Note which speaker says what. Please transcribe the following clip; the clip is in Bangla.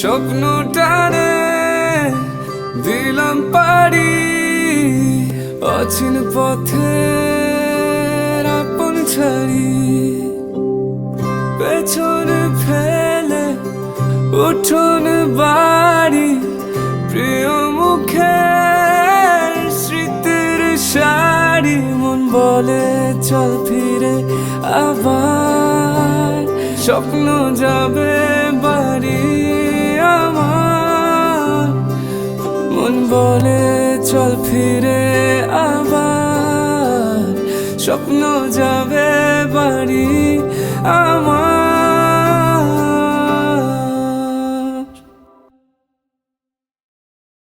Speaker 1: স্বপ্ন টানে দিলাম পাড়ি অচিন পথে আপন ছাড়ি পেছনে ফেলে উঠোন বাড়ি প্রিয় মুখের স্মৃতির শাড়ি মন বলে চল ফিরে আবার স্বপ্ন যাবে বাড়ি আমার মন বলে চল ফিরে আবার স্বপ্ন যাবে বাড়ি আমার